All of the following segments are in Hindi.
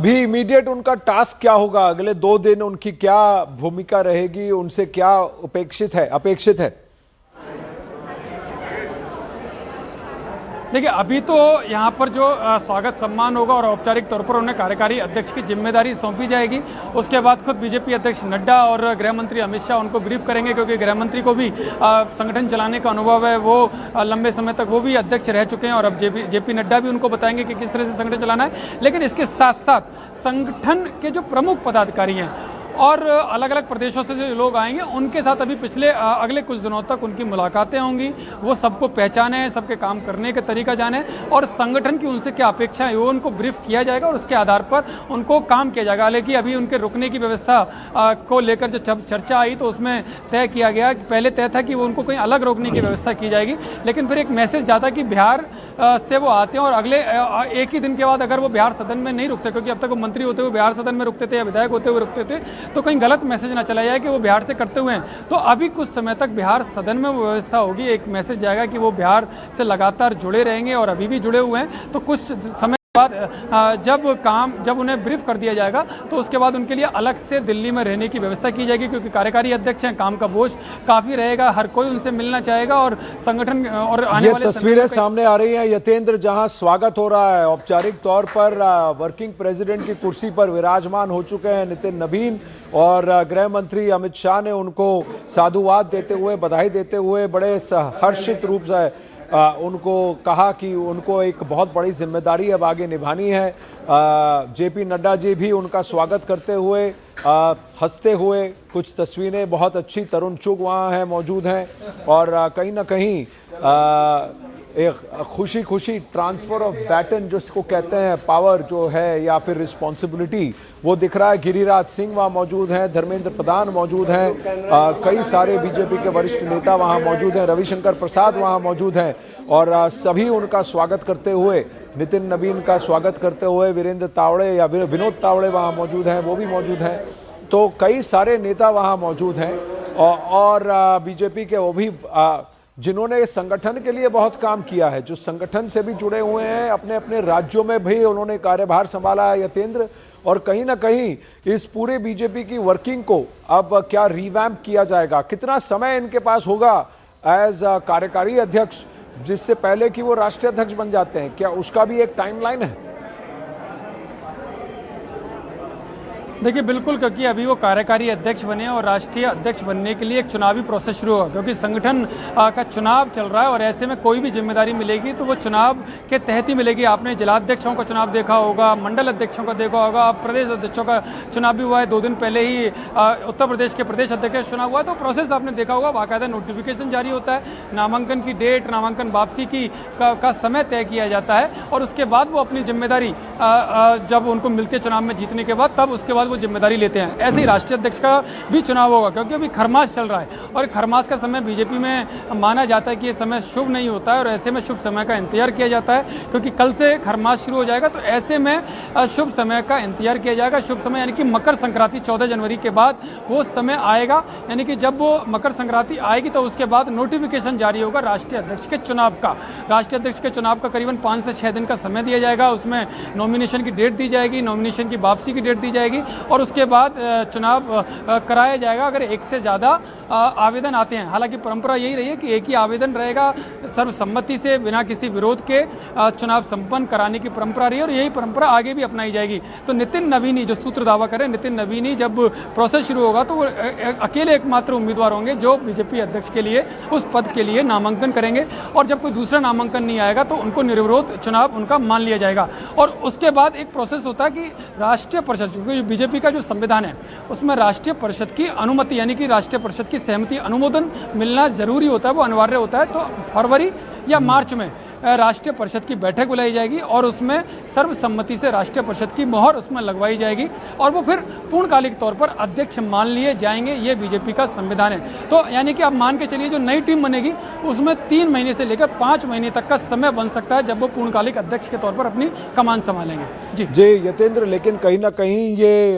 भी इमीडिएट उनका टास्क क्या होगा? अगले 2 दिन उनकी क्या भूमिका रहेगी? उनसे क्या अपेक्षित है? देखिए, अभी तो यहाँ पर जो स्वागत सम्मान होगा और औपचारिक तौर पर उन्हें कार्यकारी अध्यक्ष की जिम्मेदारी सौंपी जाएगी। उसके बाद खुद बीजेपी अध्यक्ष नड्डा और गृह मंत्री अमित शाह उनको ब्रीफ करेंगे, क्योंकि गृह मंत्री को भी संगठन चलाने का अनुभव है। वो लंबे समय तक वो भी अध्यक्ष रह चुके हैं और अब जेपी नड्डा भी उनको बताएंगे कि किस तरह से संगठन चलाना है। लेकिन इसके साथ साथ संगठन के जो प्रमुख पदाधिकारी हैं और अलग अलग प्रदेशों से जो लोग आएंगे, उनके साथ अभी अगले कुछ दिनों तक उनकी मुलाकातें होंगी। वो सबको पहचाने, सबके काम करने का तरीका जाने और संगठन की उनसे क्या अपेक्षा है वो उनको ब्रीफ किया जाएगा और उसके आधार पर उनको काम किया जाएगा। हालांकि अभी उनके रुकने की व्यवस्था को लेकर जो चर्चा आई तो उसमें तय किया गया, पहले तय था कि वो उनको कहीं अलग रोकने की व्यवस्था की जाएगी, लेकिन फिर एक मैसेज जाता कि बिहार से वो आते हैं और अगले एक ही दिन के बाद अगर वो बिहार सदन में नहीं रुकते, क्योंकि अब तक वो मंत्री होते हुए बिहार सदन में रुकते थे या विधायक होते हुए रुकते थे, तो कहीं गलत मैसेज ना चला जाए कि वो बिहार से करते हुए हैं। तो अभी कुछ समय तक बिहार सदन में वो व्यवस्था होगी, एक मैसेज जाएगा कि वो बिहार से लगातार जुड़े रहेंगे और अभी भी जुड़े हुए हैं। तो कुछ समय बाद जब उन्हें ब्रीफ कर दिया जाएगा तो उसके बाद उनके लिए अलग से दिल्ली में रहने की व्यवस्था की जाएगी, क्योंकि कार्यकारी अध्यक्ष हैं, काम का बोझ काफ़ी रहेगा, हर कोई उनसे मिलना चाहेगा और संगठन और आने वाले तस्वीरें सामने आ रही हैं यतेंद्र, जहां स्वागत हो रहा है औपचारिक तौर पर। वर्किंग प्रेसिडेंट की कुर्सी पर विराजमान हो चुके हैं नितिन नवीन और गृह मंत्री अमित शाह ने उनको साधुवाद देते हुए, बधाई देते हुए बड़े हर्षित रूप से उनको कहा कि उनको एक बहुत बड़ी जिम्मेदारी अब आगे निभानी है। जेपी नड्डा जी भी उनका स्वागत करते हुए हंसते हुए, कुछ तस्वीरें बहुत अच्छी, तरुण चुग वहाँ हैं, मौजूद हैं और कहीं ना कहीं एक खुशी ट्रांसफ़र ऑफ बैटन जिसको कहते हैं, पावर जो है या फिर रिस्पॉन्सिबिलिटी, वो दिख रहा है। गिरिराज सिंह वहाँ मौजूद हैं, धर्मेंद्र प्रधान मौजूद हैं, कई सारे बीजेपी के वरिष्ठ नेता वहाँ मौजूद हैं, रविशंकर प्रसाद वहाँ मौजूद हैं और सभी उनका स्वागत करते हुए, नितिन नवीन का स्वागत करते हुए वीरेंद्र तावड़े या विनोद तावड़े वहाँ मौजूद हैं, वो भी मौजूद हैं। तो कई सारे नेता वहाँ मौजूद हैं और बीजेपी के वो भी जिन्होंने संगठन के लिए बहुत काम किया है, जो संगठन से भी जुड़े हुए हैं, अपने अपने राज्यों में भी उन्होंने कार्यभार संभाला है यतेंद्र। और कहीं ना कहीं इस पूरे बीजेपी की वर्किंग को अब क्या रिवैम्प किया जाएगा, कितना समय इनके पास होगा एज कार्यकारी अध्यक्ष, जिससे पहले कि वो राष्ट्रीय अध्यक्ष बन जाते हैं, क्या उसका भी एक टाइमलाइन है? देखिए, बिल्कुल, क्योंकि अभी वो कार्यकारी अध्यक्ष बने और राष्ट्रीय अध्यक्ष बनने के लिए एक चुनावी प्रोसेस शुरू होगा, क्योंकि संगठन का चुनाव चल रहा है और ऐसे में कोई भी जिम्मेदारी मिलेगी तो वो चुनाव के तहत ही मिलेगी। आपने जिलाध्यक्षों का चुनाव देखा होगा, मंडल अध्यक्षों का देखा होगा, अब प्रदेश अध्यक्षों का चुनाव भी हुआ है। 2 दिन पहले ही उत्तर प्रदेश के प्रदेश अध्यक्ष का चुनाव हुआ, तो प्रोसेस आपने देखा होगा, बाकायदा नोटिफिकेशन जारी होता है, नामांकन की डेट, नामांकन वापसी का समय तय किया जाता है और उसके बाद वो अपनी जिम्मेदारी जब उनको मिलती है चुनाव में जीतने के बाद, तब उसके बाद वो जिम्मेदारी लेते हैं। ऐसे ही राष्ट्रीय अध्यक्ष का भी चुनाव होगा, क्योंकि अभी खरमास चल रहा है और खरमास का समय बीजेपी में माना जाता है कि ये समय शुभ नहीं होता है और ऐसे में शुभ समय का इंतजार किया जाता है, क्योंकि कल से खरमास शुरू हो जाएगा। तो ऐसे में शुभ समय का इंतजार किया जाएगा। शुभ समय यानी कि मकर संक्रांति 14 जनवरी के बाद वो समय आएगा, यानी कि जब वो मकर संक्रांति आएगी तो उसके बाद नोटिफिकेशन जारी होगा राष्ट्रीय अध्यक्ष के चुनाव का। राष्ट्रीय अध्यक्ष के चुनाव का करीबन 5 से 6 दिन का समय दिया जाएगा। उसमें नॉमिनेशन की डेट दी जाएगी, नॉमिनेशन की वापसी की डेट दी जाएगी और उसके बाद चुनाव कराया जाएगा अगर एक से ज़्यादा आवेदन आते हैं। हालांकि परंपरा यही रही है कि एक ही आवेदन रहेगा, सर्वसम्मति से बिना किसी विरोध के चुनाव संपन्न कराने की परंपरा रही है और यही परंपरा आगे भी अपनाई जाएगी। तो नितिन नवीनी जो सूत्र दावा करें, नितिन नवीनी जब प्रोसेस शुरू होगा तो वो अकेले एकमात्र उम्मीदवार होंगे जो बीजेपी अध्यक्ष के लिए, उस पद के लिए नामांकन करेंगे और जब कोई दूसरा नामांकन नहीं आएगा तो उनको निर्विरोध चुनाव उनका मान लिया जाएगा। और उसके बाद एक प्रोसेस होता है कि राष्ट्रीय परिषद, क्योंकि बीजेपी का जो संविधान है उसमें राष्ट्रीय परिषद की अनुमति यानी कि राष्ट्रीय परिषद की सहमति, अनुमोदन मिलना जरूरी होता है, वो अनिवार्य होता है। तो फरवरी या मार्च में राष्ट्रीय परिषद की बैठक बुलाई जाएगी और उसमें सर्वसम्मति से राष्ट्रीय परिषद की मोहर उसमें लगवाई जाएगी और वो फिर पूर्णकालिक तौर पर अध्यक्ष मान लिए जाएंगे। ये बीजेपी का संविधान है। तो यानी कि आप मान के चलिए जो नई टीम बनेगी उसमें 3 महीने से लेकर 5 महीने तक का समय बन सकता है जब वो पूर्णकालिक अध्यक्ष के तौर पर अपनी कमान संभालेंगे। जी यतेंद्र, लेकिन कहीं ना कहीं ये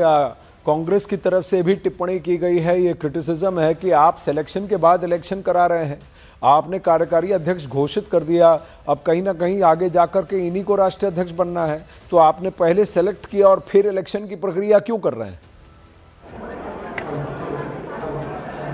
कांग्रेस की तरफ से भी टिप्पणी की गई है, ये क्रिटिसिज्म है कि आप सिलेक्शन के बाद इलेक्शन करा रहे हैं। आपने कार्यकारी अध्यक्ष घोषित कर दिया, अब कहीं ना कहीं आगे जाकर के इन्हीं को राष्ट्रीय अध्यक्ष बनना है, तो आपने पहले सेलेक्ट किया और फिर इलेक्शन की प्रक्रिया क्यों कर रहे हैं?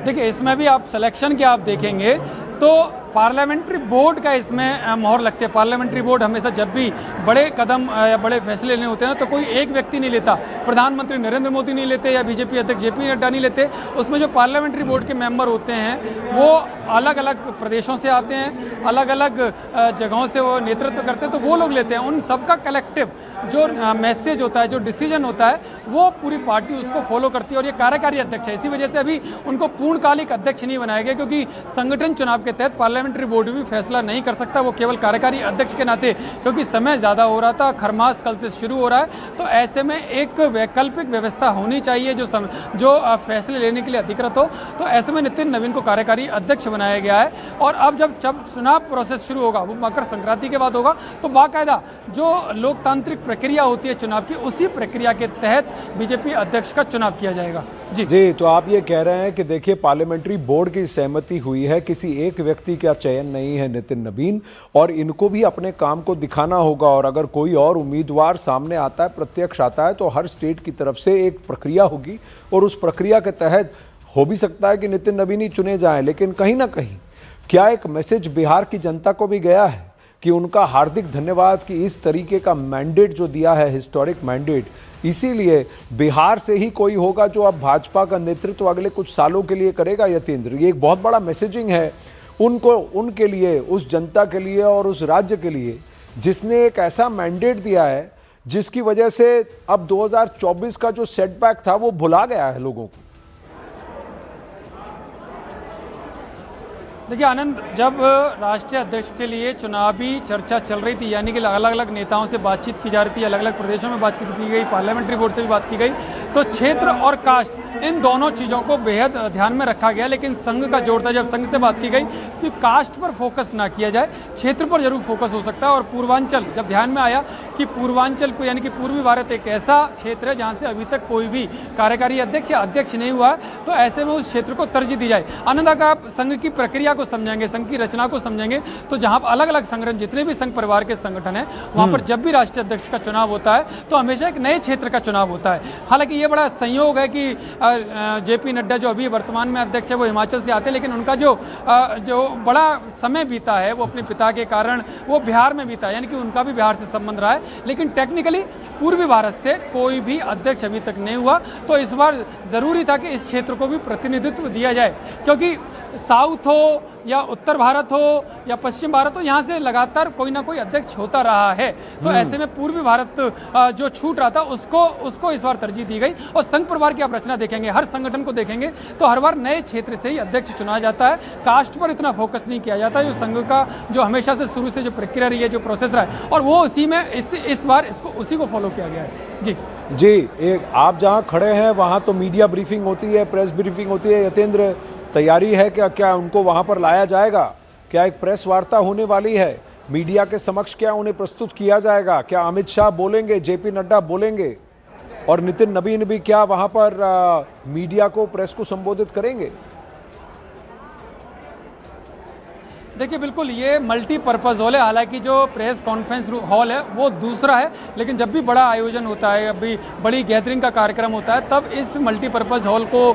देखिए, इसमें भी आप सिलेक्शन के आप देखेंगे तो पार्लियामेंट्री बोर्ड का इसमें मोहर लगती है। पार्लियामेंट्री बोर्ड हमेशा जब भी बड़े कदम या बड़े फैसले लेने होते हैं तो कोई एक व्यक्ति नहीं लेता। प्रधानमंत्री नरेंद्र मोदी नहीं लेते या बीजेपी अध्यक्ष जेपी नड्डा नहीं लेते। उसमें जो पार्लियामेंट्री बोर्ड के मेंबर होते हैं वो अलग अलग प्रदेशों से आते हैं, अलग अलग जगहों से वो नेतृत्व करते हैं, तो वो लोग लेते हैं। उन सबका कलेक्टिव जो मैसेज होता है, जो डिसीजन होता है, वो पूरी पार्टी उसको फॉलो करती है और ये कार्यकारी अध्यक्ष है। इसी वजह से अभी उनको पूर्णकालिक अध्यक्ष नहीं बनाया गया, क्योंकि संगठन चुनाव के तहत पार्लियामेंट्री बोर्ड भी फैसला नहीं कर सकता। वो केवल कार्यकारी अध्यक्ष के नाते, क्योंकि समय ज़्यादा हो रहा था, खरमास कल से शुरू हो रहा है, तो ऐसे में एक वैकल्पिक व्यवस्था होनी चाहिए जो फैसले लेने के लिए अधिकृत हो। तो ऐसे में नितिन नवीन को कार्यकारी अध्यक्ष बनाया गया है। और अब जब चुनाव प्रोसेस शुरू होगा, वो मकर संक्रांति के बाद होगा, तो बाकायदा जो लोकतांत्रिक प्रक्रिया होती है चुनाव की, उसी प्रक्रिया के तहत बीजेपी अध्यक्ष का चुनाव किया जाएगा। जी, तो आप ये कह रहे हैं कि देखिए, पार्लियामेंट्री बोर्ड की सहमति हुई है, किसी एक व्यक्ति का चयन नहीं है नितिन नवीन, और इनको भी अपने काम को दिखाना होगा। और अगर कोई और उम्मीदवार सामने आता है, प्रत्यक्ष आता है, तो हर स्टेट की तरफ से एक प्रक्रिया होगी और उस प्रक्रिया के तहत हो भी सकता है कि नितिन नवीन ही चुने जाएं। लेकिन कहीं ना कहीं क्या एक मैसेज बिहार की जनता को भी गया है कि उनका हार्दिक धन्यवाद कि इस तरीके का मैंडेट जो दिया है, हिस्टोरिक मैंडेट, इसीलिए बिहार से ही कोई होगा जो अब भाजपा का नेतृत्व अगले कुछ सालों के लिए करेगा? यतेंद्र, ये एक बहुत बड़ा मैसेजिंग है उनको, उनके लिए, उस जनता के लिए और उस राज्य के लिए जिसने एक ऐसा मैंडेट दिया है जिसकी वजह से अब 2024 का जो सेटबैक था वो भुला गया है लोगों को। देखिए आनंद, जब राष्ट्रीय अध्यक्ष के लिए चुनावी चर्चा चल रही थी, यानी कि अलग अलग नेताओं से बातचीत की जा रही थी, अलग अलग प्रदेशों में बातचीत की गई, पार्लियामेंट्री बोर्ड से भी बात की गई, तो क्षेत्र और कास्ट, इन दोनों चीज़ों को बेहद ध्यान में रखा गया। लेकिन संघ का जोर था, जब संघ से बात की गई कि कास्ट पर फोकस ना किया जाए, क्षेत्र पर जरूर फोकस हो सकता है। और पूर्वांचल जब ध्यान में आया कि पूर्वांचल को, यानी कि पूर्वी भारत एक ऐसा क्षेत्र है जहाँ से अभी तक कोई भी कार्यकारी अध्यक्ष या अध्यक्ष नहीं हुआ, तो ऐसे में उस क्षेत्र को तरजीह दी जाए। आनंद, अगर आप संघ की प्रक्रिया को समझेंगे, संघ की रचना को समझेंगे, तो जहां अलग अलग संगठन, जितने भी संघ परिवार के संगठन हैं, वहां पर जब भी राष्ट्रीय अध्यक्ष का चुनाव होता है तो हमेशा एक नए क्षेत्र का चुनाव होता है। हालांकि ये बड़ा संयोग है कि जेपी नड्डा जो अभी वर्तमान में अध्यक्ष है वो हिमाचल से आते हैं, लेकिन उनका जो बड़ा समय बीता है वो अपने पिता के कारण वो बिहार में बीता है, यानी कि उनका भी बिहार से संबंध रहा है। लेकिन टेक्निकली पूर्वी भारत से कोई भी अध्यक्ष अभी तक नहीं हुआ, तो इस बार जरूरी था कि इस क्षेत्र को भी प्रतिनिधित्व दिया जाए, क्योंकि साउथ हो या उत्तर भारत हो या पश्चिम भारत हो, यहाँ से लगातार कोई ना कोई अध्यक्ष होता रहा है। तो ऐसे में पूर्वी भारत जो छूट रहा था उसको इस बार तरजीह दी गई। और संघ परिवार की आप रचना देखेंगे, हर संगठन को देखेंगे, तो हर बार नए क्षेत्र से ही अध्यक्ष चुना जाता है। कास्ट पर इतना फोकस नहीं किया जाता, जो संघ का जो हमेशा से शुरू से जो प्रक्रिया रही है, जो प्रोसेस रहा है, और वो उसी में इस बार इसको उसी को फॉलो किया गया है। जी, एक आप जहाँ खड़े हैं वहाँ तो मीडिया ब्रीफिंग होती है, प्रेस ब्रीफिंग होती है। यतेंद्र, तैयारी है क्या उनको वहां पर लाया जाएगा? क्या एक प्रेस वार्ता होने वाली है? मीडिया के समक्ष क्या उन्हें प्रस्तुत किया जाएगा? क्या अमित शाह बोलेंगे, जेपी नड्डा बोलेंगे और नितिन नवीन भी क्या वहां पर मीडिया को, प्रेस को संबोधित करेंगे? देखिए, बिल्कुल ये मल्टीपर्पज़ हॉल है। हालांकि जो प्रेस कॉन्फ्रेंस हॉल है वो दूसरा है, लेकिन जब भी बड़ा आयोजन होता है, अभी बड़ी गैदरिंग का कार्यक्रम होता है, तब इस मल्टीपर्पज़ हॉल को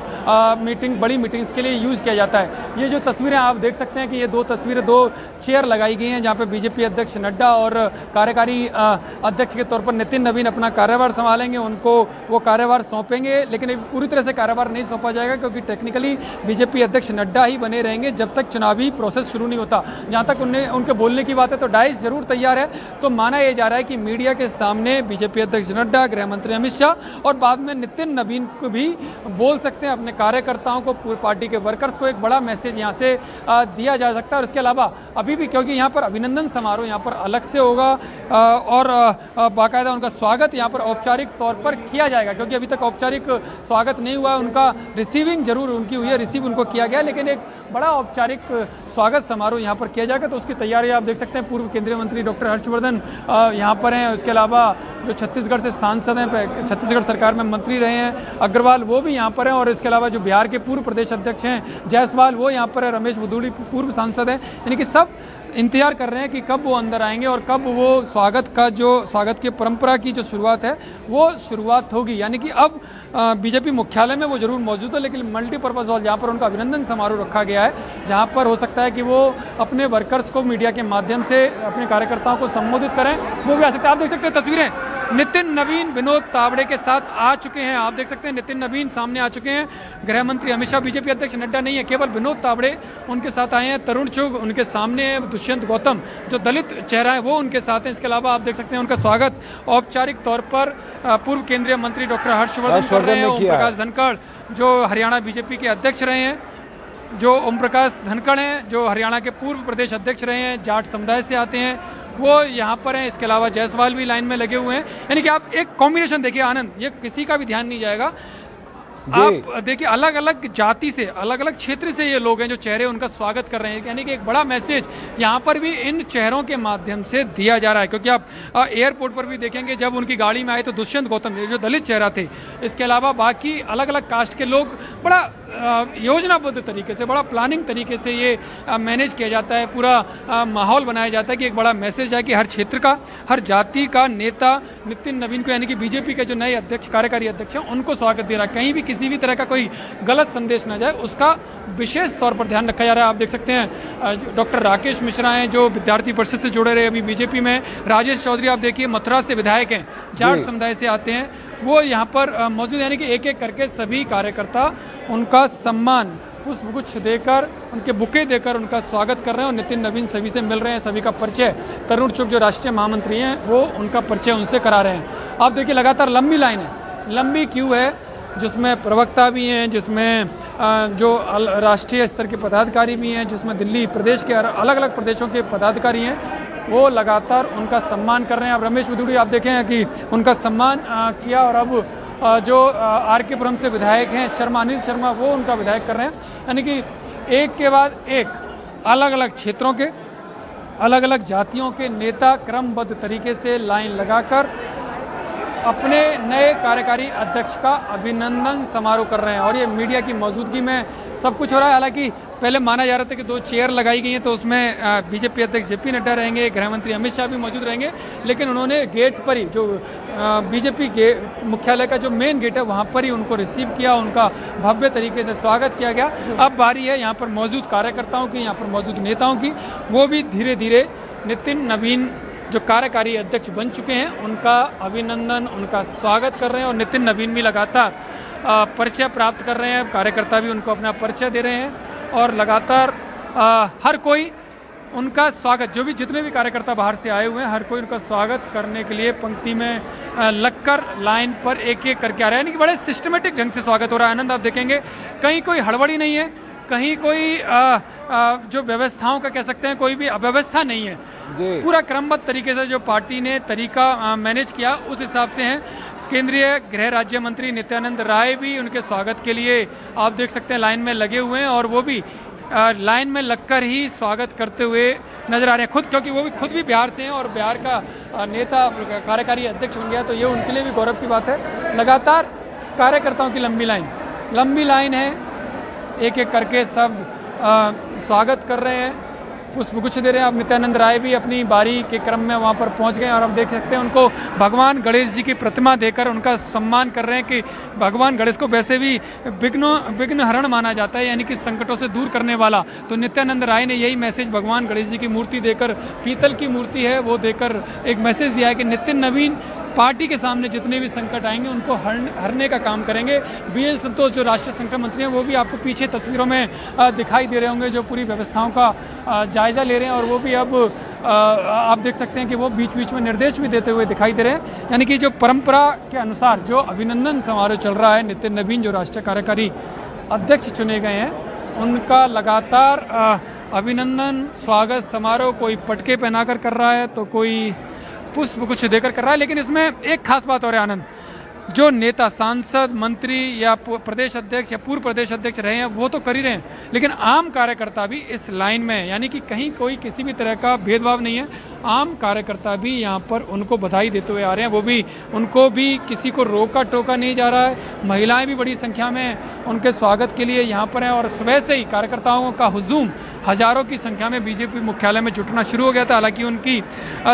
बड़ी मीटिंग्स के लिए यूज़ किया जाता है। ये जो तस्वीरें आप देख सकते हैं कि ये दो चेयर लगाई गई हैं, जहाँ पे बीजेपी अध्यक्ष नड्डा और कार्यकारी अध्यक्ष के तौर पर नितिन नवीन अपना कार्यभार संभालेंगे, उनको वो कार्यभार सौंपेंगे। लेकिन पूरी तरह से कार्यभार नहीं सौंपा जाएगा, क्योंकि टेक्निकली बीजेपी अध्यक्ष नड्डा ही बने रहेंगे जब तक चुनावी प्रोसेस शुरू नहीं होता। जहां तक उनके बोलने की बात है, तो डाइस जरूर तैयार है। तो माना यह जा रहा है कि मीडिया के सामने बीजेपी अध्यक्ष नड्डा, गृह मंत्री अमित शाह और बाद में नितिन नवीन को भी बोल सकते हैं, अपने कार्यकर्ताओं को, पूरी पार्टी के वर्कर्स को एक बड़ा मैसेज यहां से दिया जा सकता है। और इसके अलावा अभी भी, क्योंकि यहां पर अभिनंदन समारोह यहां पर अलग से होगा और बाकायदा उनका स्वागत यहां पर औपचारिक तौर पर किया जाएगा, क्योंकि अभी तक औपचारिक स्वागत नहीं हुआ। उनका रिसीविंग जरूर उनकी हुई है, रिसीव उनको किया गया, लेकिन एक बड़ा औपचारिक स्वागत समारोह यहाँ पर किया जाएगा। तो उसकी तैयारी आप देख सकते हैं। पूर्व केंद्रीय मंत्री डॉक्टर हर्षवर्धन यहाँ पर हैं। उसके अलावा जो छत्तीसगढ़ से सांसद हैं, छत्तीसगढ़ सरकार में मंत्री रहे हैं, अग्रवाल, वो भी यहाँ पर हैं। और इसके अलावा जो बिहार के पूर्व प्रदेश अध्यक्ष हैं जायसवाल, वो यहाँ पर है। रमेश बुदूड़ी पूर्व सांसद हैं। यानी कि सब इंतजार कर रहे हैं कि कब वो अंदर आएंगे और कब वो स्वागत की परंपरा की जो शुरुआत है वो शुरुआत होगी। यानी कि अब बीजेपी मुख्यालय में वो जरूर मौजूद है, लेकिन मल्टीपर्पज़ हॉल जहाँ पर उनका अभिनंदन समारोह रखा गया है, जहाँ पर हो सकता है कि वो अपने वर्कर्स को मीडिया के माध्यम से अपने कार्यकर्ताओं को संबोधित करें, वो भी आ सकते हैं। आप देख सकते हैं तस्वीरें नितिन नवीन विनोद तावड़े के साथ आ चुके हैं। आप देख सकते हैं नितिन नवीन सामने आ चुके हैं। गृह मंत्री अमित शाह, बीजेपी अध्यक्ष नड्डा नहीं है, केवल विनोद तावड़े उनके साथ आए हैं। तरुण चुग उनके सामने है। दुष्यंत गौतम जो दलित चेहरा है वो उनके साथ हैं। इसके अलावा आप देख सकते हैं उनका स्वागत औपचारिक तौर पर पूर्व केंद्रीय मंत्री डॉक्टर हर्षवर्धन कर रहे हैं। ओम प्रकाश धनखड़ जो हरियाणा बीजेपी के अध्यक्ष रहे हैं, ओम प्रकाश धनखड़ हैं जो हरियाणा के पूर्व प्रदेश अध्यक्ष रहे हैं, जाट समुदाय से आते हैं, वो यहाँ पर हैं। इसके अलावा जायसवाल भी लाइन में लगे हुए हैं। यानी कि आप एक कॉम्बिनेशन देखिए आनंद, ये किसी का भी ध्यान नहीं जाएगा। आप देखिए अलग अलग जाति से, अलग अलग क्षेत्र से ये लोग हैं जो चेहरे उनका स्वागत कर रहे हैं। यानी कि एक बड़ा मैसेज यहाँ पर भी इन चेहरों के माध्यम से दिया जा रहा है। क्योंकि आप एयरपोर्ट पर भी देखेंगे जब उनकी गाड़ी में आए तो दुष्यंत गौतम जो दलित चेहरा थे, इसके अलावा बाकी अलग अलग कास्ट के लोग, बड़ा योजनाबद्ध तरीके से, बड़ा प्लानिंग तरीके से ये मैनेज किया जाता है। पूरा माहौल बनाया जाता है कि एक बड़ा मैसेज है कि हर क्षेत्र का, हर जाति का नेता नितिन नवीन को, यानी कि बीजेपी के जो नए अध्यक्ष, कार्यकारी अध्यक्ष हैं, उनको स्वागत दे रहा है। कहीं भी किसी भी तरह का कोई गलत संदेश ना जाए, उसका विशेष तौर पर ध्यान रखा जा रहा है। आप देख सकते हैं डॉक्टर राकेश मिश्रा हैं जो विद्यार्थी परिषद से जुड़े रहे, अभी बीजेपी में। राजेश चौधरी आप देखिए मथुरा से विधायक हैं, जाट समुदाय से आते हैं, वो यहाँ पर मौजूद। यानी कि एक एक करके सभी कार्यकर्ता उनका सम्मान पुष्पगुच्छ देकर, उनके बुके देकर उनका स्वागत कर रहे हैं। और नितिन नवीन सभी से मिल रहे हैं, सभी का परिचय, तरुण चुग जो राष्ट्रीय महामंत्री हैं वो उनका परिचय उनसे करा रहे हैं। आप देखिए लगातार लंबी लाइन है, लंबी क्यू है, जिसमें प्रवक्ता भी हैं, जिसमें जो राष्ट्रीय स्तर के पदाधिकारी भी हैं, जिसमें दिल्ली प्रदेश के अलग अलग प्रदेशों के पदाधिकारी हैं, वो लगातार उनका सम्मान कर रहे हैं। अब रमेश बुदूड़ी आप देखें कि उनका सम्मान किया। और अब जो आर.के. पुरम से विधायक हैं अनिल शर्मा, वो उनका विधायक कर रहे हैं। यानी कि एक के बाद एक अलग अलग क्षेत्रों के, अलग अलग जातियों के नेता क्रमबद्ध तरीके से लाइन लगाकर अपने नए कार्यकारी अध्यक्ष का अभिनंदन समारोह कर रहे हैं। और ये मीडिया की मौजूदगी में सब कुछ हो रहा है। हालांकि पहले माना जा रहा था कि 2 चेयर लगाई गई हैं तो उसमें बीजेपी अध्यक्ष जेपी नड्डा रहेंगे, गृह मंत्री अमित शाह भी मौजूद रहेंगे, लेकिन उन्होंने गेट पर ही, जो बीजेपी मुख्यालय का जो मेन गेट है वहाँ पर ही उनको रिसीव किया, उनका भव्य तरीके से स्वागत किया गया। अब बारी है यहाँ पर मौजूद कार्यकर्ताओं की, यहाँ पर मौजूद नेताओं की, वो भी धीरे धीरे नितिन नवीन जो कार्यकारी अध्यक्ष बन चुके हैं उनका अभिनंदन, उनका स्वागत कर रहे हैं। और नितिन नवीन भी लगातार परिचय प्राप्त कर रहे हैं, कार्यकर्ता भी उनको अपना परिचय दे रहे हैं और लगातार हर कोई उनका स्वागत, जो भी जितने भी कार्यकर्ता बाहर से आए हुए हैं, हर कोई उनका स्वागत करने के लिए पंक्ति में लगकर लाइन पर एक एक करके आ रहे हैं। यानी कि बड़े सिस्टमेटिक ढंग से स्वागत हो रहा है। आनंद आप देखेंगे कहीं कोई हड़बड़ी नहीं है, कहीं कोई जो व्यवस्थाओं का कह सकते हैं कोई भी अव्यवस्था नहीं है। पूरा क्रमबद्ध तरीके से जो पार्टी ने तरीका मैनेज किया उस हिसाब से हैं। केंद्रीय गृह राज्य मंत्री नित्यानंद राय भी उनके स्वागत के लिए आप देख सकते हैं लाइन में लगे हुए हैं और वो भी लाइन में लगकर ही स्वागत करते हुए नजर आ रहे हैं खुद, क्योंकि वो भी खुद भी बिहार से हैं और बिहार का नेता कार्यकारी अध्यक्ष बन गया, तो ये उनके लिए भी गौरव की बात है। लगातार कार्यकर्ताओं की लंबी लाइन है, एक एक करके सब स्वागत कर रहे हैं, पुष्पगुच्छ दे रहे हैं। अब नित्यानंद राय भी अपनी बारी के क्रम में वहाँ पर पहुँच गए और अब देख सकते हैं उनको भगवान गणेश जी की प्रतिमा देकर उनका सम्मान कर रहे हैं कि भगवान गणेश को वैसे भी विघ्नहरण माना जाता है, यानी कि संकटों से दूर करने वाला। तो नित्यानंद राय ने यही मैसेज भगवान गणेश जी की मूर्ति देकर, पीतल की मूर्ति है वो देकर एक मैसेज दिया है कि नितिन नवीन पार्टी के सामने जितने भी संकट आएंगे उनको हरने का काम करेंगे। BL संतोष जो राष्ट्रीय संगठन मंत्री हैं वो भी आपको पीछे तस्वीरों में दिखाई दे रहे होंगे, जो पूरी व्यवस्थाओं का जायजा ले रहे हैं और वो भी अब आप देख सकते हैं कि वो बीच बीच में निर्देश भी देते हुए दिखाई दे रहे हैं। यानी कि जो परंपरा के अनुसार जो अभिनंदन समारोह चल रहा है, नितिन नवीन जो राष्ट्रीय कार्यकारी अध्यक्ष चुने गए हैं उनका लगातार अभिनंदन स्वागत समारोह, कोई पटके पहनाकर कर रहा है तो कोई पुष्प कुछ देकर कर रहा है। लेकिन इसमें एक खास बात और है आनंद, जो नेता सांसद मंत्री या प्रदेश अध्यक्ष या पूर्व प्रदेश अध्यक्ष रहे हैं वो तो कर ही रहे हैं, लेकिन आम कार्यकर्ता भी इस लाइन में है, यानी कि कहीं कोई किसी भी तरह का भेदभाव नहीं है। आम कार्यकर्ता भी यहाँ पर उनको बधाई देते हुए आ रहे हैं, वो भी उनको भी किसी को रोका टोका नहीं जा रहा है। महिलाएं भी बड़ी संख्या में उनके स्वागत के लिए यहाँ पर हैं और सुबह से ही कार्यकर्ताओं का हुजूम हजारों की संख्या में बीजेपी मुख्यालय में जुटना शुरू हो गया था। हालांकि उनकी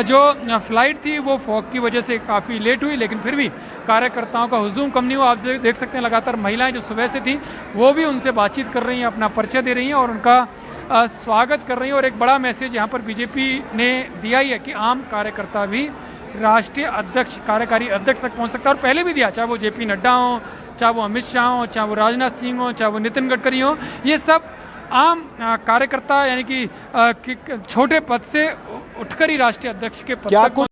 जो फ्लाइट थी वो फॉग की वजह से काफ़ी लेट हुई, लेकिन फिर भी कार्यकर्ताओं का हुजूम कम नहीं हुआ। आप देख सकते हैं लगातार महिलाएं जो सुबह से थी वो भी उनसे बातचीत कर रही हैं, अपना परिचय दे रही हैं और उनका स्वागत कर रही हैं। और एक बड़ा मैसेज यहाँ पर बीजेपी ने दिया ही है कि आम कार्यकर्ता भी राष्ट्रीय अध्यक्ष कार्यकारी अध्यक्ष तक पहुँच सकता है, और पहले भी दिया, चाहे वो जेपी नड्डा हों, चाहे वो अमित शाह हों, चाहे वो राजनाथ सिंह हों, चाहे वो नितिन गडकरी हों, ये सब आम कार्यकर्ता यानी कि छोटे पद से उठकर ही राष्ट्रीय अध्यक्ष के पद तक